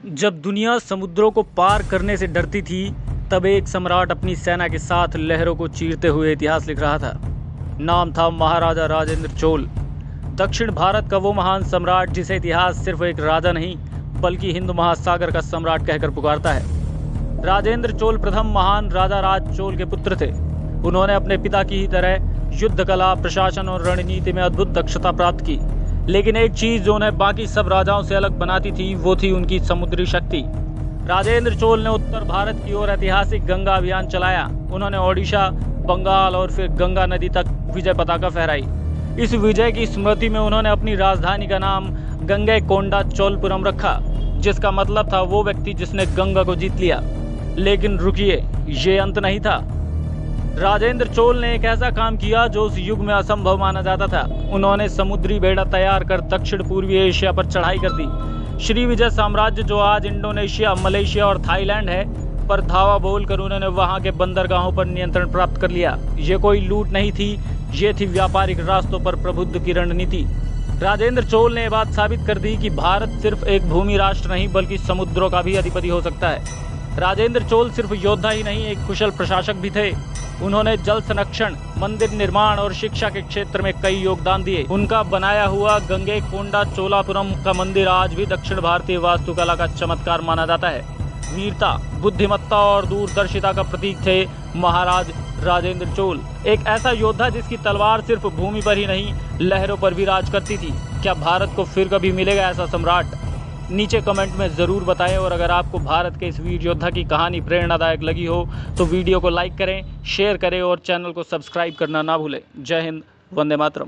जब दुनिया समुद्रों को पार करने से डरती थी, तब एक सम्राट अपनी सेना के साथ लहरों को चीरते हुए इतिहास लिख रहा था। नाम था महाराजा राजेंद्र चोल। दक्षिण भारत का वो महान सम्राट जिसे इतिहास सिर्फ एक राजा नहीं बल्कि हिंद महासागर का सम्राट कहकर पुकारता है। राजेंद्र चोल प्रथम महान राजा राज चोल के पुत्र थे। उन्होंने अपने पिता की ही तरह युद्ध कला, प्रशासन और रणनीति में अद्भुत दक्षता प्राप्त की। लेकिन एक चीज जो उन्हें बाकी सब राजाओं से अलग बनाती थी वो थी उनकी समुद्री शक्ति। राजेंद्र चोल ने उत्तर भारत की ओर ऐतिहासिक गंगा अभियान चलाया। उन्होंने ओडिशा, बंगाल और फिर गंगा नदी तक विजय पताका फहराई। इस विजय की स्मृति में उन्होंने अपनी राजधानी का नाम गंगैकोंडा चोलपुरम रखा, जिसका मतलब था वो व्यक्ति जिसने गंगा को जीत लिया। लेकिन रुकिए, ये अंत नहीं था। राजेंद्र चोल ने एक ऐसा काम किया जो उस युग में असंभव माना जाता था। उन्होंने समुद्री बेड़ा तैयार कर दक्षिण पूर्वी एशिया पर चढ़ाई कर दी। श्री विजय साम्राज्य, जो आज इंडोनेशिया, मलेशिया और थाईलैंड है, पर धावा बोलकर उन्होंने वहां के बंदरगाहों पर नियंत्रण प्राप्त कर लिया। ये कोई लूट नहीं थी, ये थी व्यापारिक रास्तों पर प्रबुद्ध की रणनीति। राजेंद्र चोल ने यह बात साबित कर दी कि भारत सिर्फ एक भूमि राष्ट्र नहीं बल्कि समुद्रों का भी अधिपति हो सकता है। राजेंद्र चोल सिर्फ योद्धा ही नहीं, एक कुशल प्रशासक भी थे। उन्होंने जल संरक्षण, मंदिर निर्माण और शिक्षा के क्षेत्र में कई योगदान दिए। उनका बनाया हुआ गंगैकोंडा चोलापुरम का मंदिर आज भी दक्षिण भारतीय वास्तुकला का चमत्कार माना जाता है। वीरता, बुद्धिमत्ता और दूरदर्शिता का प्रतीक थे महाराज राजेंद्र चोल। एक ऐसा योद्धा जिसकी तलवार सिर्फ भूमि पर ही नहीं, लहरों पर भी राज करती थी। क्या भारत को फिर कभी मिलेगा ऐसा सम्राट? नीचे कमेंट में ज़रूर बताएं। और अगर आपको भारत के इस वीर योद्धा की कहानी प्रेरणादायक लगी हो तो वीडियो को लाइक करें, शेयर करें और चैनल को सब्सक्राइब करना ना भूलें। जय हिंद, वंदे मातरम।